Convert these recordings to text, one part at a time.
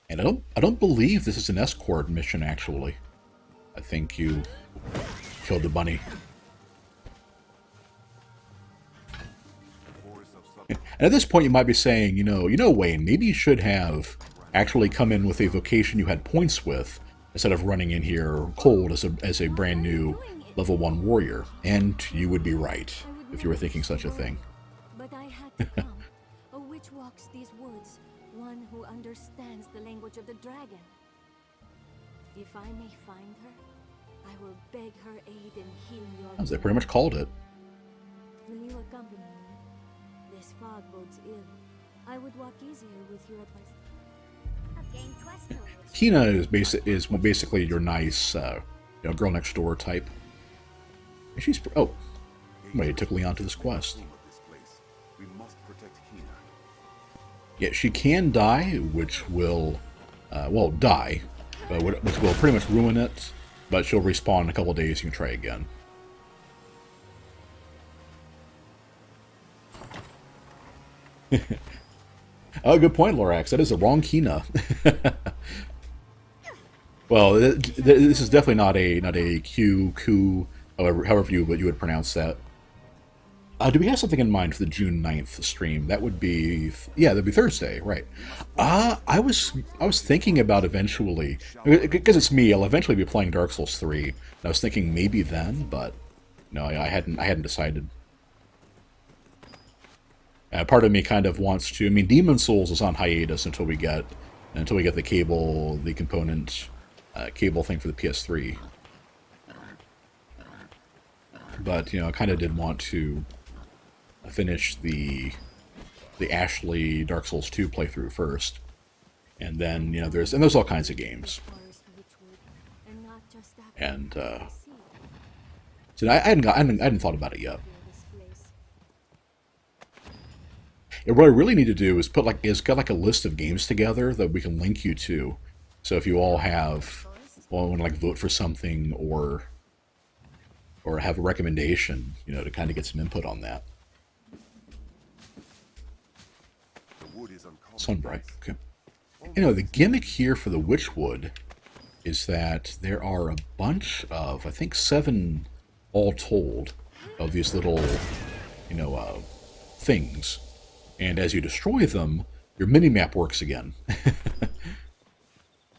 And I don't believe this is an escort mission, actually. I think you killed the bunny. And at this point, you might be saying, Wayne, maybe you should have actually come in with a vocation you had points with, instead of running in here cold as a brand new level 1 warrior. And you would be right, if you were thinking such a thing. But I had to come. A witch walks these woods, one who understands the language of the dragon. If I may find her, I will beg her aid in healing your... As they pretty much called it. Will you accompany me? This fog bodes ill. I would walk easier with you at my... Quina is basically your nice, girl next door type. And she's... Oh. Somebody took Leon to this quest. Yeah, she can die, which will... die. Which will pretty much ruin it. But she'll respawn in a couple of days. You can try again. Oh, good point, Lorax. That is the wrong Quina. Well, this is definitely not a Q, however you would pronounce that. Do we have something in mind for the June 9th stream? That would be... Yeah, that'd be Thursday, right. I was thinking about eventually... Because it's me, I'll eventually be playing Dark Souls 3. And I was thinking maybe then, but... No, I hadn't decided. Part of me kind of wants to... I mean, Demon Souls is on hiatus until we get the component cable thing for the PS3. But, I kind of did want to finish the Ashley Dark Souls 2 playthrough first. And then, there's all kinds of games. And, so I hadn't thought about it yet. And what I really need to do is get a list of games together that we can link you to. So if you all have, want to vote for something or have a recommendation, to kind of get some input on that. Sunbright, okay. The gimmick here for the Witchwood is that there are a bunch of, I think 7 all told, of these little, things. And as you destroy them, your minimap works again.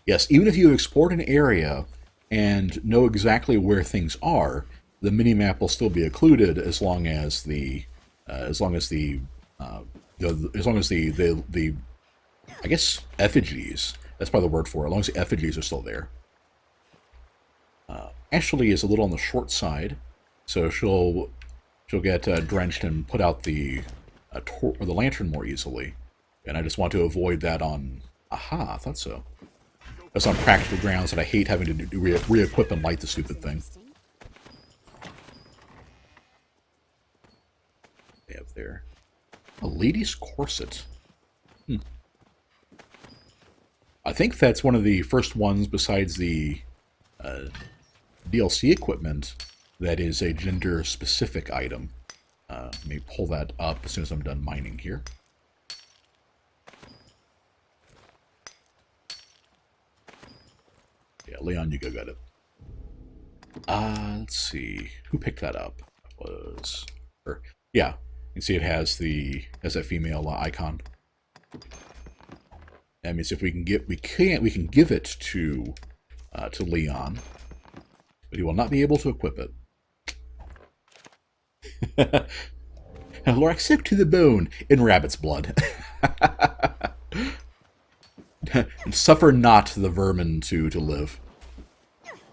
Yes, even if you export an area and know exactly where things are, the minimap will still be occluded as long as the I guess effigies. That's probably the word for it. As long as the effigies are still there. Ashley is a little on the short side, so she'll get drenched and put out the lantern more easily. And I just want to avoid that on... Aha, I thought so. That's on practical grounds that I hate having to re-equip and light the stupid thing. They have there. A lady's corset. I think that's one of the first ones besides the DLC equipment that is a gender-specific item. Let me pull that up as soon as I'm done mining here. Yeah, Leon, you go get it. Let's see. Who picked that up? Yeah. You can see it has that female icon. That means if we can give it to Leon, but he will not be able to equip it. Lorax, sick to the bone in rabbit's blood. And suffer not the vermin to live.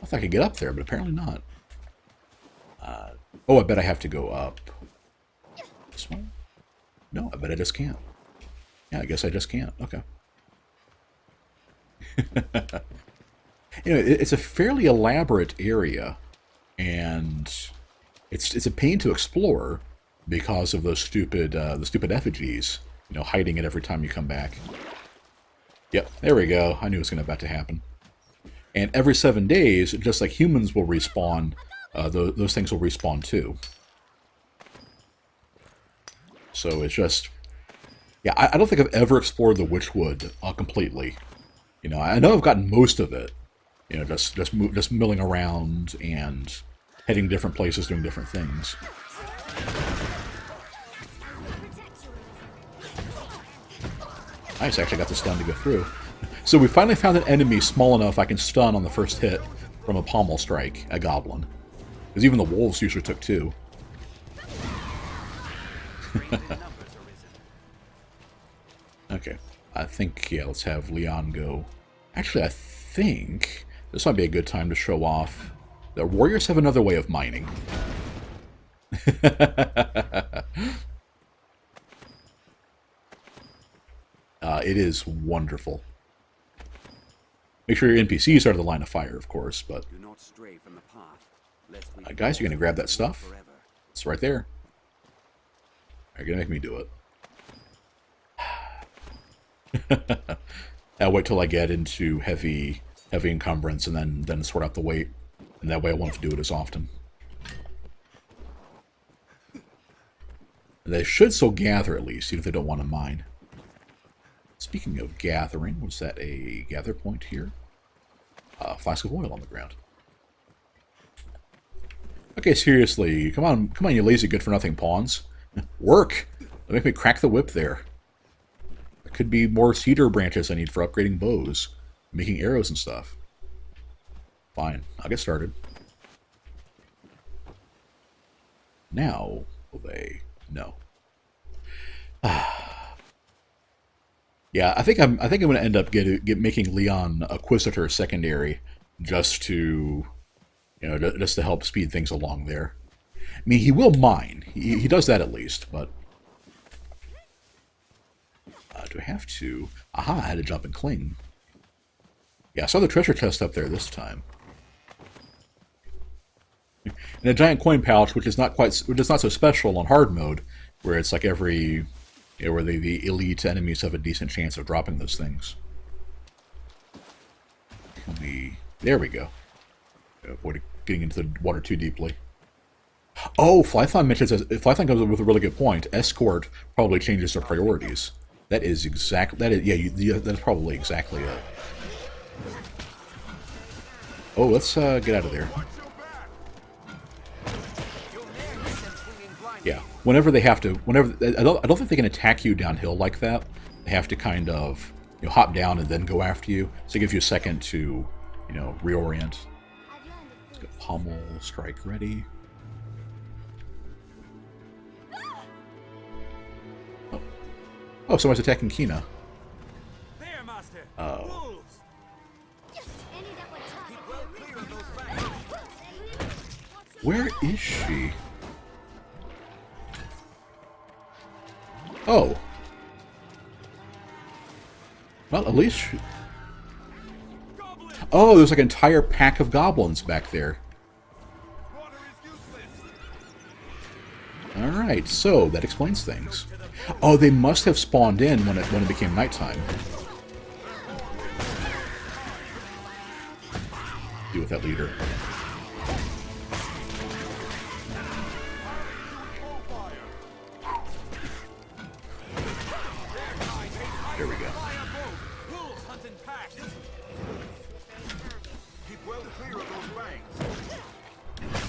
I thought I could get up there, but apparently not. Oh, I bet I have to go up. This one? No, I bet I just can't. Yeah, I guess I just can't. Okay. It's a fairly elaborate area, and it's a pain to explore because of those stupid effigies, hiding it every time you come back. Yep, there we go. I knew it was about to happen. And every 7 days, just like humans will respawn, those things will respawn too. So it's just... Yeah, I don't think I've ever explored the Witchwood completely. You know, I know I've gotten most of it. You know, just milling around and heading different places, doing different things. Nice, actually got the stun to go through. So we finally found an enemy small enough I can stun on the first hit from a pommel strike, a goblin. Because even the wolves usually took 2. Okay, I think, yeah, let's have Leon go. Actually, I think this might be a good time to show off. The warriors have another way of mining. It is wonderful. Make sure your NPCs are out of the line of fire, of course, but... Do not stray from the path, guys, you're going to grab that stuff? forever. It's right there. You're going to make me do it. I'll wait till I get into heavy encumbrance and then sort out the weight. And that way I won't have to do it as often. They should still gather at least, even if they don't want to mine. Speaking of gathering, was that a gather point here? Flask of oil on the ground. Okay, seriously, come on, you lazy good-for-nothing pawns. Work! Make me crack the whip there. There could be more cedar branches I need for upgrading bows, making arrows and stuff. Fine, I'll get started. Now, will they? No. Yeah, I think I'm going to end up making Leon Acquisitor secondary, just to, you know, just to help speed things along there. I mean, he will mine. He does that at least, but do I have to? Aha! I had to jump and cling. Yeah, I saw the treasure chest up there this time. And a giant coin pouch, which is not so special on hard mode, where it's like every, you know, where the elite enemies have a decent chance of dropping those things. There we go. Avoid getting into the water too deeply. Oh, Flython mentions, Flython comes up with a really good point. Escort probably changes their priorities. That is exactly, yeah, that's probably exactly it. Oh, let's get out of there. Yeah, whenever they have to, I don't think they can attack you downhill like that. They have to kind of, you know, hop down and then go after you. So it gives you a second to, you know, reorient. Let's get pommel strike ready. Oh, someone's attacking Quina. There, master. Oh. Wolves. Where is she? Oh. Well, at least... Oh, there's like an entire pack of goblins back there. Alright, so that explains things. Oh, they must have spawned in when it became nighttime. Deal with that leader. There we go.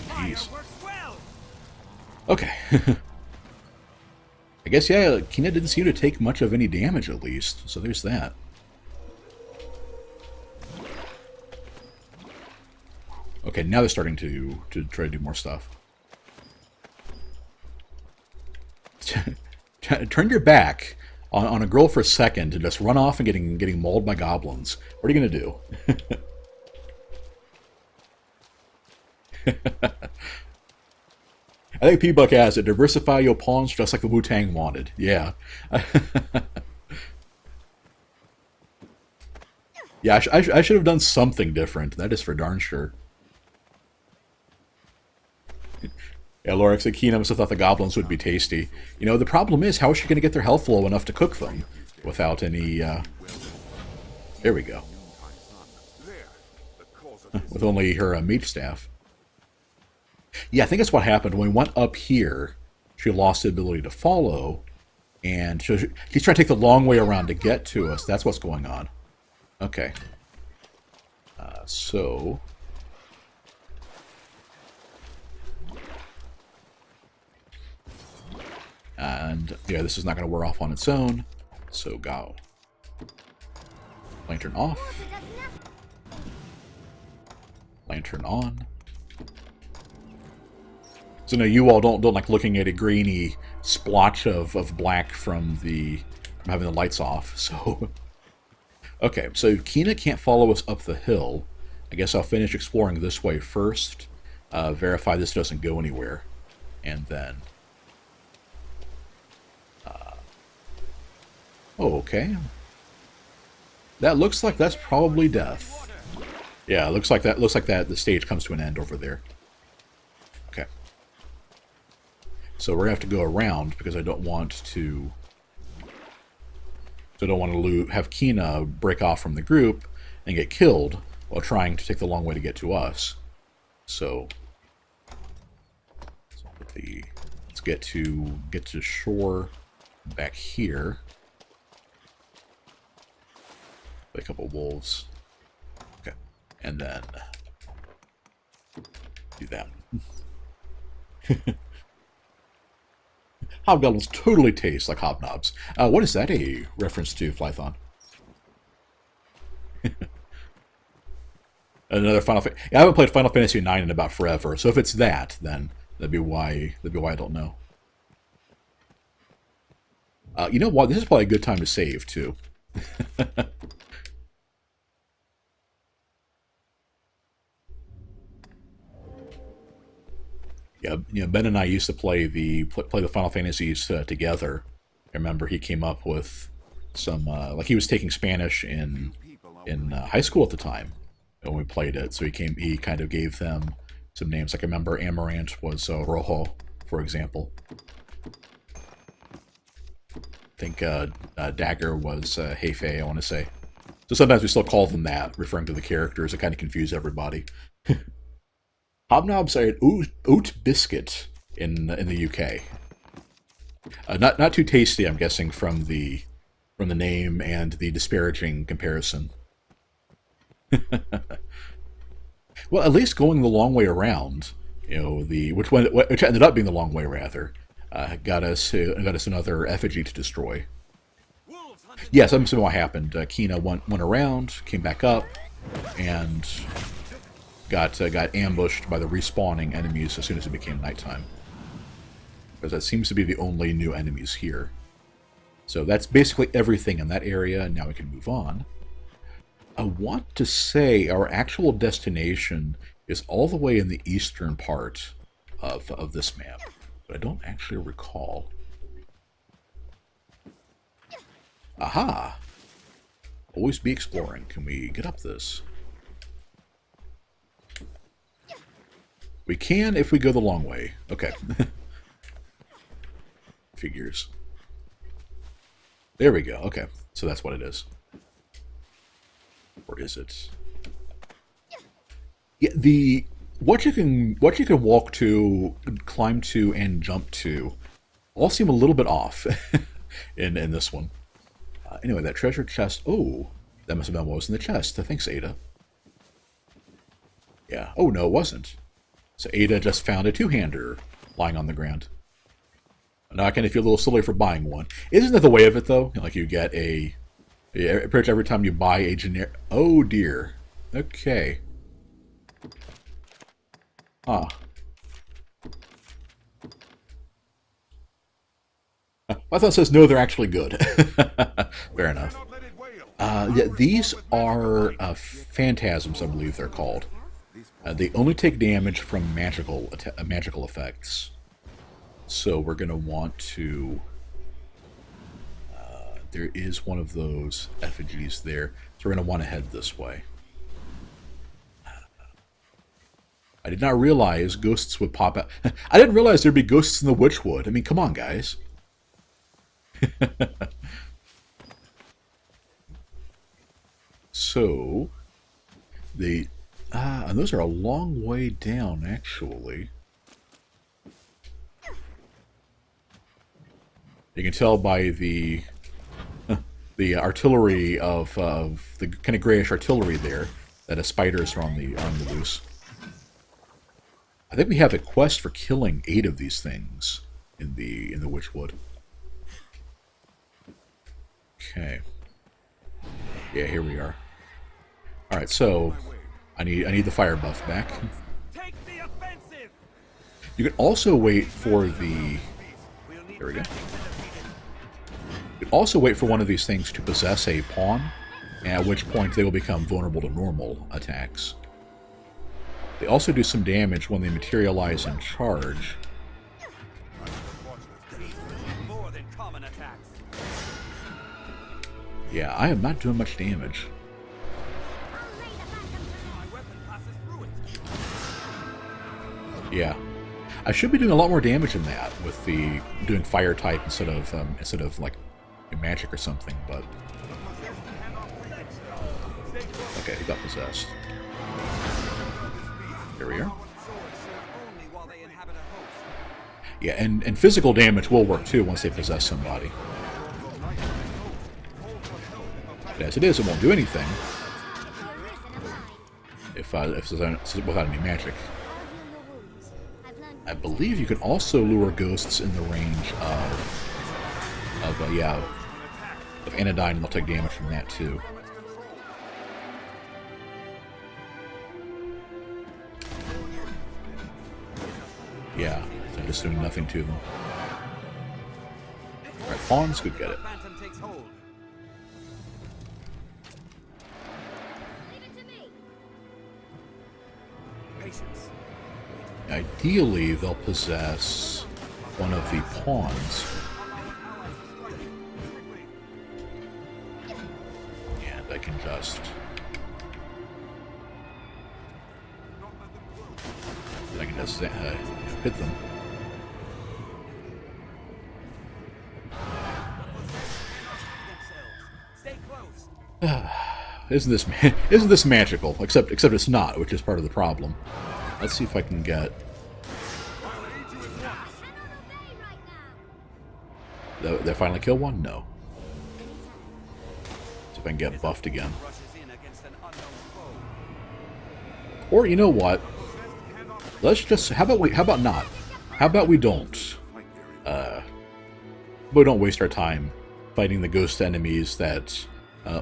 Jeez. Okay. I guess, yeah, Quina didn't seem to take much of any damage, at least. So there's that. Okay, now they're starting to try to do more stuff. Turn your back on a girl for a second and just run off and getting mauled by goblins. What are you going to do? I think P-Buck has it. Diversify your pawns just like the Wu-Tang wanted. Yeah. Yeah, I should have done something different. That is for darn sure. Yeah, Lorax said Quina must have thought the goblins would be tasty. You know, the problem is, how is she going to get their health low enough to cook them without any, There we go. With only her meat staff. Yeah, I think that's what happened. When we went up here, she lost the ability to follow, and she's trying to take the long way around to get to us. That's what's going on. Okay. So... And, yeah, this is not going to wear off on its own. So, go. Lantern off. Lantern on. So, no, you all don't like looking at a grainy splotch of black from having the lights off. So, okay, so Quina can't follow us up the hill. I guess I'll finish exploring this way first. Verify this doesn't go anywhere. And then... oh, okay. That looks like that's probably death. Yeah, it looks like that. Looks like that. The stage comes to an end over there. Okay. So we're gonna have to go around because I don't want to. So I don't want to have Quina break off from the group and get killed while trying to take the long way to get to us. So let's get to shore back here. A couple wolves. Okay. And then do that. Hobgoblins totally taste like hobnobs. What is that a reference to, Flython? Another Final Fantasy. I haven't played Final Fantasy IX in about forever, so if it's that, then that'd be why I don't know. You know what? This is probably a good time to save, too. Yeah, you know, Ben and I used to play the Final Fantasies together. I remember he came up with some like he was taking Spanish in high school at the time when we played it. So he kind of gave them some names. Like I remember Amarant was Rojo, for example. I think Dagger was Hefe, I want to say. So sometimes we still call them that, referring to the characters. It kind of confuse everybody. Hobnobs are an oat biscuit in the UK. Not too tasty, I'm guessing, from the name and the disparaging comparison. Well, at least going the long way around, you know, which ended up being the long way rather, got us another effigy to destroy. Yes, I'm assuming what happened. Quina went around, came back up, and got ambushed by the respawning enemies as soon as it became nighttime. Because that seems to be the only new enemies here. So that's basically everything in that area, and now we can move on. I want to say our actual destination is all the way in the eastern part of this map, but I don't actually recall. Aha! Always be exploring. Can we get up this? We can if we go the long way. Okay. Figures. There we go. Okay. So that's what it is. Or is it? Yeah, what you can walk to, climb to, and jump to all seem a little bit off in this one. Anyway, that treasure chest. Oh, that must have been what was in the chest. Thanks, Ada. Yeah. Oh no, it wasn't. So Ada just found a two-hander lying on the ground. Now I kind of feel a little silly for buying one. Isn't that the way of it, though? Like you get pretty much every time you buy a generic... Oh, dear. Okay. Ah. I thought it says, no, they're actually good. Fair enough. Yeah, these are phantasms, I believe they're called. They only take damage from magical effects. So we're going to want to... there is one of those effigies there. So we're going to want to head this way. I did not realize ghosts would pop out. I didn't realize there'd be ghosts in the Witchwood. I mean, come on, guys. So, and those are a long way down, actually. You can tell by the the artillery of the kind of grayish artillery there that spiders are on the loose. I think we have a quest for killing 8 of these things in the Witchwood. Okay. Yeah, here we are. All right, so I need the fire buff back. Take the offensive. You can also wait for the. There we go. You can also wait for one of these things to possess a pawn, at which point they will become vulnerable to normal attacks. They also do some damage when they materialize and charge. More than common attacks. Yeah, I am not doing much damage. My weapon passes through it. Yeah, I should be doing a lot more damage than that with the doing fire type instead of like magic or something. But okay, he got possessed. Here we are. Yeah, and physical damage will work too once they possess somebody. But as it is, it won't do anything if it's without any magic. I believe you can also lure ghosts in the range of anodyne, and they'll take damage from that too. Yeah, so I'm just doing nothing to them. Alright, pawns could get it. Phantom takes hold. Patience. Ideally, they'll possess one of the pawns. And I can just... I can just hit them. Stay close. Isn't this magical? Except it's not, which is part of the problem. Let's see if I can get. Did I finally kill one? No. See if I can get buffed again. Rushes in against an unknown foe. Or you know what? Let's just. How about not? How about we don't? We don't waste our time fighting the ghost enemies that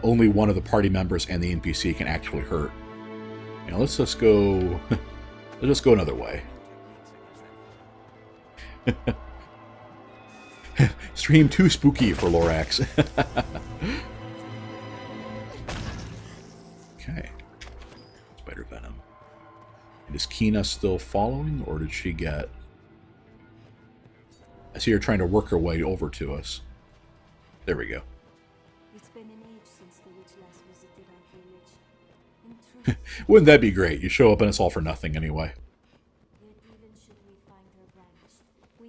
only one of the party members and the NPC can actually hurt. You know, let's just go. Let's just go another way. Stream too spooky for Lorax. Okay. Spider venom. And is Quina still following, or did she get... I see her trying to work her way over to us. There we go. It's been an age since the witch last visited our village. In truth, Wouldn't that be great? You show up and it's all for nothing anyway. yet even should we find her vanished, we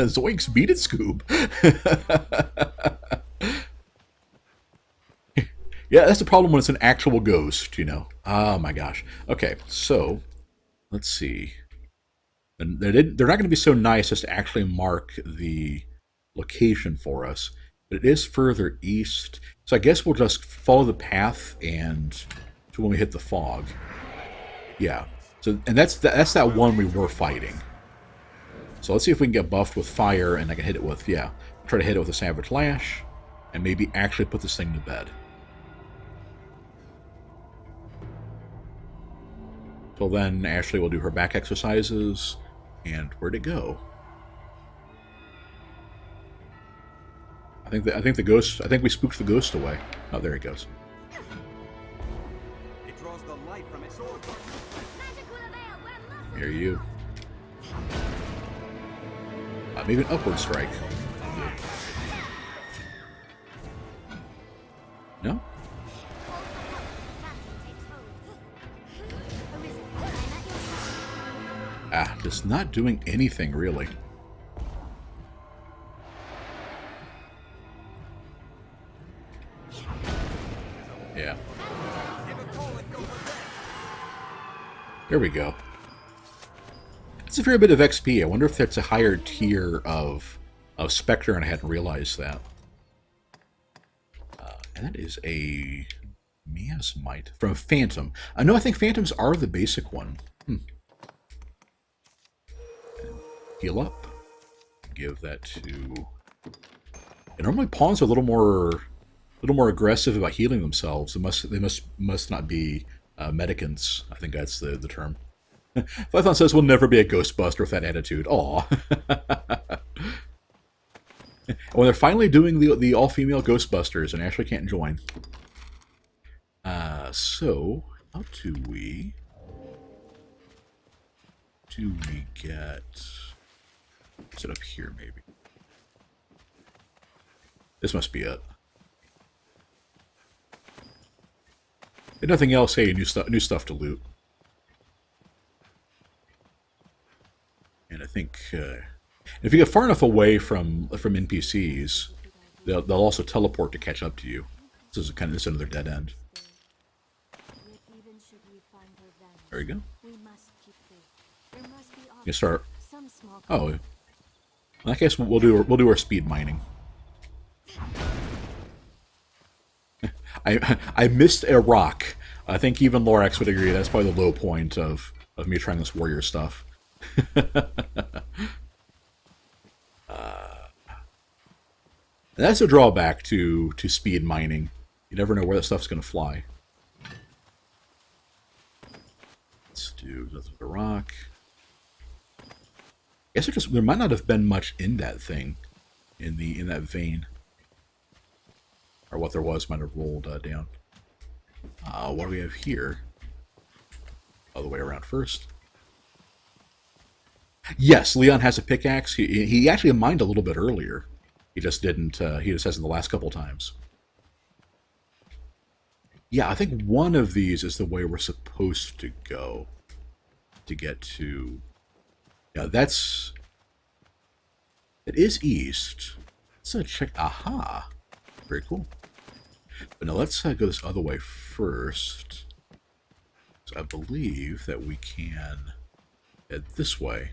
must Zoinks, beat it, Scoob. Yeah, that's the problem when it's an actual ghost, you know. Oh my gosh. Okay, so let's see. And they're not going to be so nice as to actually mark the location for us, but it is further east. So I guess we'll just follow the path and to when we hit the fog. Yeah. So and that's that one we were fighting. So let's see if we can get buffed with fire, and I can hit it with try to hit it with a Savage Lash, and maybe actually put this thing to bed. Till then, Ashley will do her back exercises. And where'd it go? I think the ghost. I think we spooked the ghost away. Oh, there it goes. It draws the light from its sword. Here you. Maybe an upward strike. No? Just not doing anything, really. Yeah. There we go. It's a fair bit of XP. I wonder if that's a higher tier of Spectre, and I hadn't realized that. And that is a miasmite from Phantom. No, I think Phantoms are the basic one. Heal up. Give that to... And normally pawns are a little more aggressive about healing themselves. They must not be medicants. I think that's the term. Python says we'll never be a Ghostbuster with that attitude. Aw. When they're finally doing the all-female Ghostbusters and Ashley can't join. So, how do we get... Is it up here, maybe? This must be it. If nothing else, hey, new stuff to loot. And I think if you get far enough away from NPCs, they'll also teleport to catch up to you. This is kind of another dead end. There you go. You start. Oh, in that case, we'll do our speed mining. I missed a rock. I think even Lorax would agree that's probably the low point of me trying this warrior stuff. That's a drawback to speed mining. You never know where that stuff's going to fly. Let's do the rock. I guess there might not have been much in that thing, in that vein, or what there was might have rolled down. What do we have here? All the way around first. Yes, Leon has a pickaxe. He actually mined a little bit earlier. He just didn't. He just hasn't the last couple times. Yeah, I think one of these is the way we're supposed to go to get to. Yeah, it is east. Let's check. Aha, very cool. But now let's go this other way first. So I believe that we can head this way.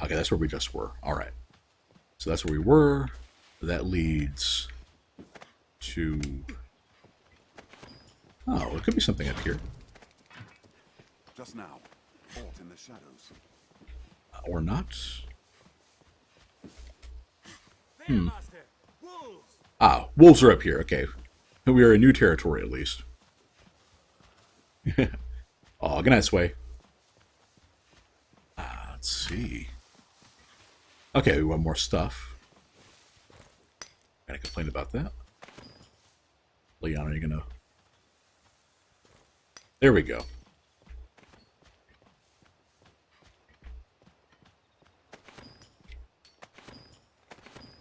Okay, that's where we just were. All right. So that's where we were. That leads to... Oh, there could be something up here. Just now, fought in the shadows. Or not. Ah, wolves are up here. Okay. We are in new territory, at least. Oh, good night, Sway. Let's see. Okay, we want more stuff. Gotta complain about that. Leon, are you gonna... There we go.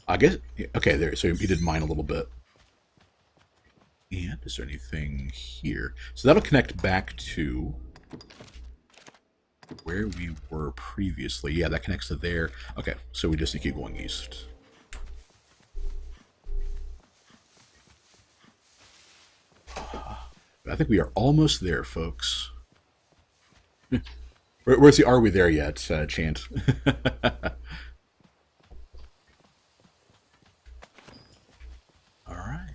I guess... Okay, there. So he did mine a little bit. And is there anything here? So that'll connect back to where we were previously. Yeah, that connects to there. Okay, so we just need to keep going east. I think we are almost there, folks. Where's the "Are we there yet" chant? All right.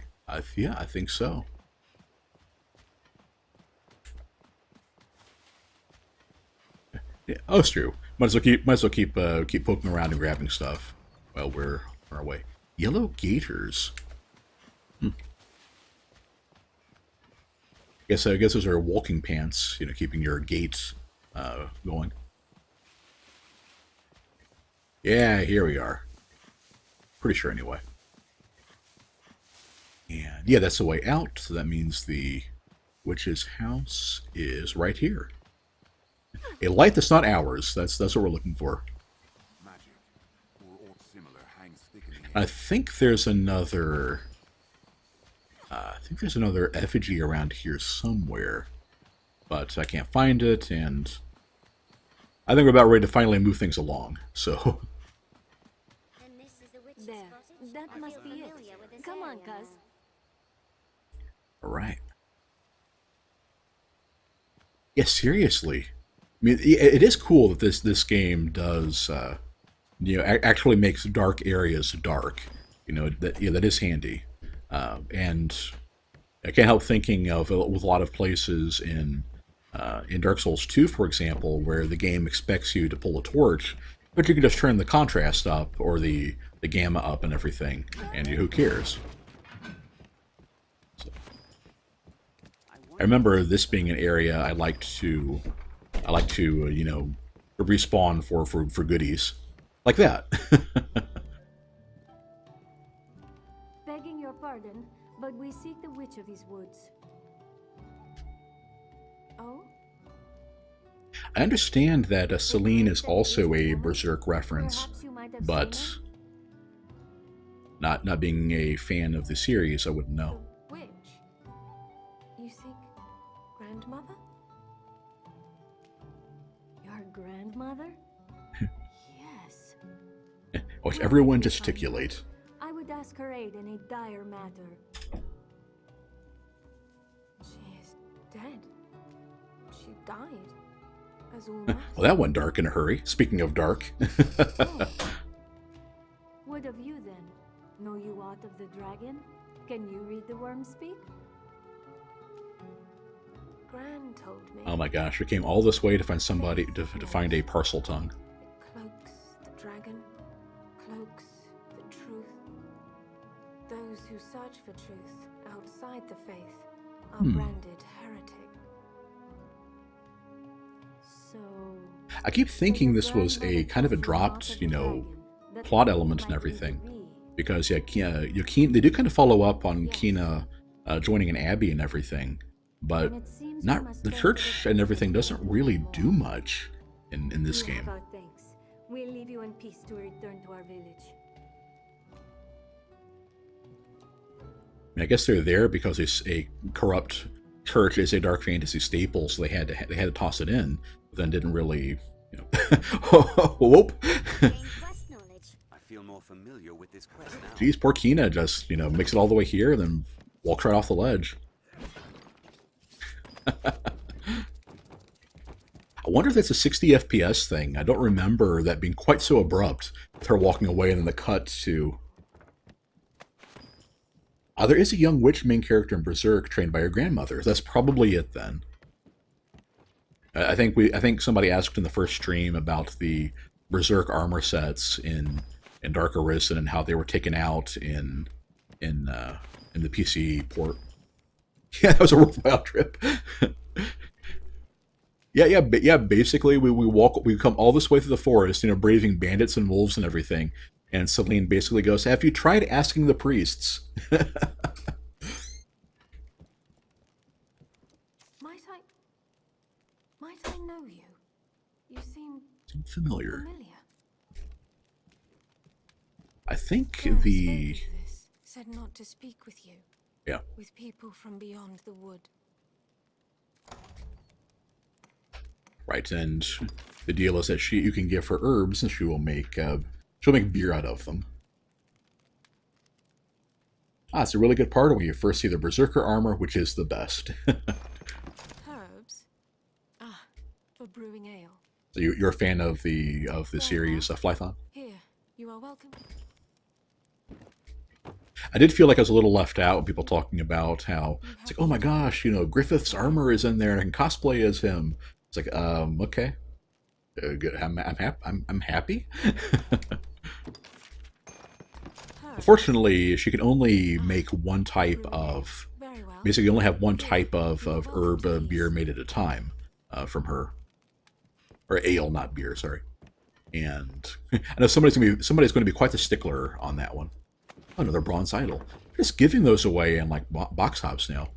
Yeah, I think so. Yeah, oh, it's true. Might as well keep poking around and grabbing stuff while we're on our way. Yellow gators. I guess those are walking pants. You know, keeping your gait going. Yeah, here we are. Pretty sure anyway. And yeah, that's the way out. So that means the witch's house is right here. A light that's not ours. That's what we're looking for. Magic, or aught similar, hangs thick in the air. I think there's another. Effigy around here somewhere, but I can't find it, and I think we're about ready to finally move things along. So. There, that must be it. Come on, cuz. All right. Yeah, seriously. I mean, it is cool that this game does actually makes dark areas dark. That is handy. And I can't help thinking of with a lot of places in Dark Souls 2, for example, where the game expects you to pull a torch, but you can just turn the contrast up or the gamma up and everything, and who cares? So, I remember this being an area I like to respawn for goodies like that. Begging your pardon, but we seek the witch of these woods. Oh? I understand that Selene is also a Berserk reference, Perhaps you might have but seen not being a fan of the series, I wouldn't her? know. The witch? You seek grandmother? Your grandmother? Yes. Watch everyone gesticulate. I would ask her aid in a dire matter. She is dead. She died. As all Well, that went dark in a hurry. Speaking of dark. Oh. What of you then? Know you aught of the dragon? Can you read the worm speak? Gran told me. Oh my gosh, we came all this way to find somebody to find a parcel tongue. It cloaks the dragon, cloaks the truth. Those who search for truth outside the faith are branded heretic. So I keep thinking this was a kind of a dropped, plot element and everything. Because they do kind of follow up on Quina joining an abbey and everything, but not the church and everything doesn't really do much in this game. We'll leave you in peace to return to our village. I guess they're there because a corrupt church is a dark fantasy staple, so they had to toss it in, but then didn't really, whoop. I feel more familiar with this quest now. Geez, poor Quina just makes it all the way here and then walks right off the ledge. I wonder if that's a 60 FPS thing. I don't remember that being quite so abrupt with her walking away and then the cut to... there is a young witch main character in Berserk trained by her grandmother. That's probably it then. I think somebody asked in the first stream about the Berserk armor sets in Dark Arisen and how they were taken out in the PC port. Yeah, that was a worthwhile trip. Yeah. Basically, we come all this way through the forest, braving bandits and wolves and everything. And Selene basically goes, "Have you tried asking the priests?" Might I know you? You seem familiar. I think Gran the... spoke of this, said not to speak with you. Yeah. With people from beyond the wood. Right, and the deal is that you can give her herbs and she'll make beer out of them. It's a really good part of when you first see the Berserker armor, which is the best. Herbs? For brewing ale. So you're a fan of the series Flython? Here, you are welcome. I did feel like I was a little left out when people talking about how it's like, oh my gosh, Griffith's armor is in there and I can cosplay as him. It's like, okay, good. I'm happy. Unfortunately, she can only make one type of. Basically, you only have one type of herb beer made at a time from her, or ale, not beer. Sorry. And I know somebody's going to be quite the stickler on that one. Oh, another bronze idol. They're just giving those away in like box hops now.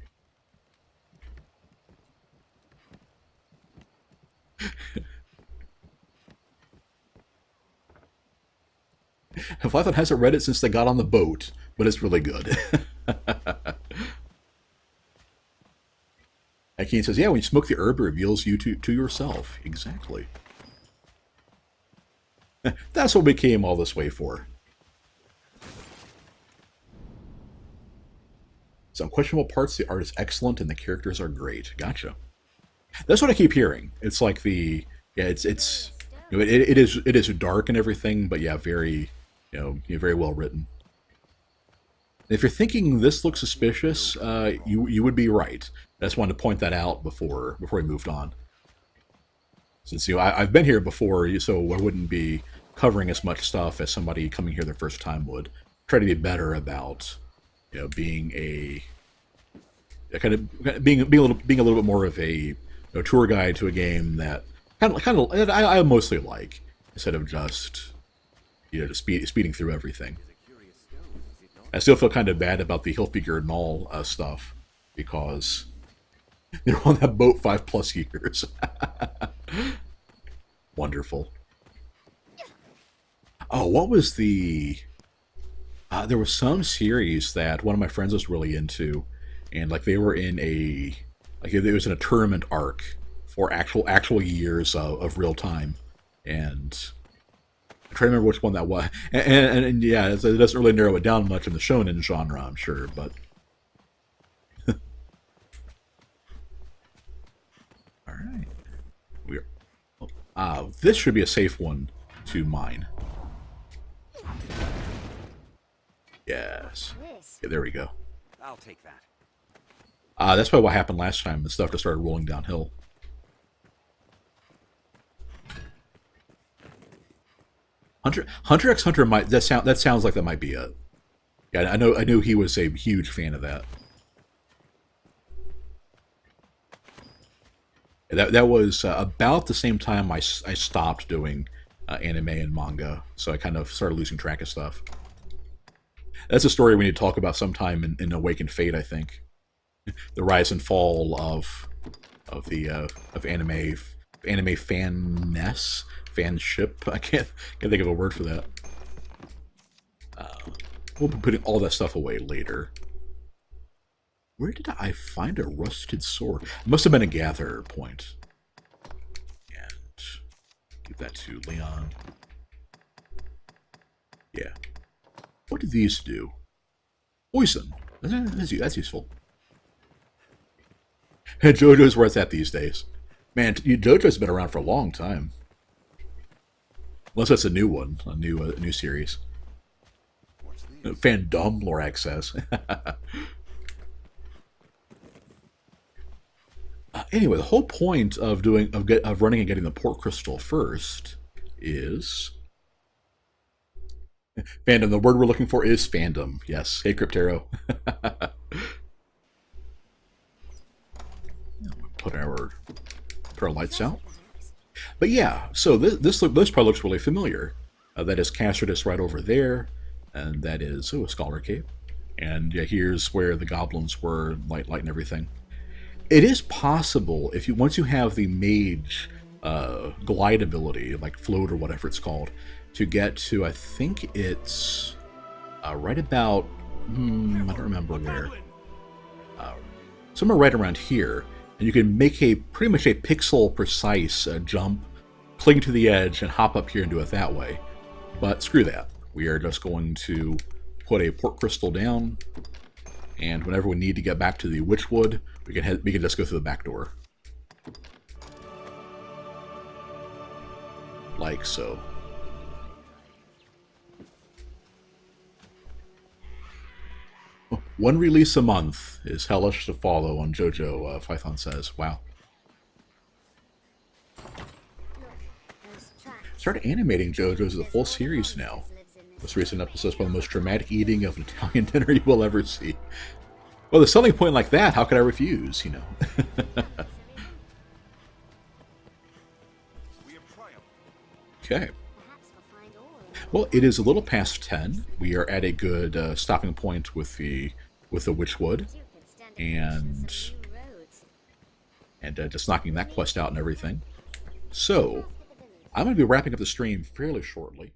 Flython hasn't read it since they got on the boat, but it's really good. Akeen says, yeah, when you smoke the herb, it reveals you to yourself. Exactly. That's what we came all this way for. Some questionable parts, the art is excellent and the characters are great. Gotcha. That's what I keep hearing. It's like it's it is dark and everything, but yeah, very very well written. If you're thinking this looks suspicious, you would be right. I just wanted to point that out before we moved on. Since I've been here before, so I wouldn't be covering as much stuff as somebody coming here their first time would. Try to be better about being a kind of being a little bit more of a tour guide to a game that kind of I mostly like, instead of just just speeding through everything. I still feel kind of bad about the Hilfiger and all stuff, because they're on that boat 5+ years. Wonderful. Oh, what was the... there was some series that one of my friends was really into, and like they were in a... like it was in a tournament arc for actual years of real time, and I'm trying to remember which one that was. And yeah, it doesn't really narrow it down much in the shonen genre, I'm sure, but... Alright. This should be a safe one to mine. Yes. Yeah, there we go. I'll take that. That's probably what happened last time. The stuff just started rolling downhill. Hunter x Hunter might that sounds like that might be it. Yeah, I knew he was a huge fan of that. That was about the same time I stopped doing anime and manga, so I kind of started losing track of stuff. That's a story we need to talk about sometime in Awakened Fate, I think. The rise and fall of anime fanship. I can't think of a word for that. We'll be putting all that stuff away later. Where did I find a rusted sword? It must have been a gather point. And give that to Leon. Yeah. What do these do? Poison. That's useful. And JoJo's where it's at these days. Man, JoJo's been around for a long time. Unless that's a new one, a new series. Fandom, Lorax says. Anyway, the whole point of running and getting the port crystal first is fandom. The word we're looking for is fandom. Yes. Hey, Cryptero. Put our lights out. But yeah, so this probably looks really familiar. That is Castradus right over there, and that is a Scholar Cave. And yeah, here's where the goblins were, light and everything. It is possible, once you have the mage glide ability, like float or whatever it's called, to get to, I think it's right about, I don't remember where, somewhere right around here, and you can make pretty much a pixel precise jump, cling to the edge, and hop up here and do it that way. But screw that. We are just going to put a port crystal down, and whenever we need to get back to the Witchwood, we can just go through the back door. Like so. One release a month is hellish to follow on JoJo, Python says. Wow. Started animating JoJo's as a full series now. This recent episode is probably the most dramatic eating of an Italian dinner you will ever see. Well, the selling point like that, how could I refuse, Okay. Well, it is a little past 10. We are at a good stopping point with the Witchwood, and just knocking that quest out and everything. So, I'm going to be wrapping up the stream fairly shortly.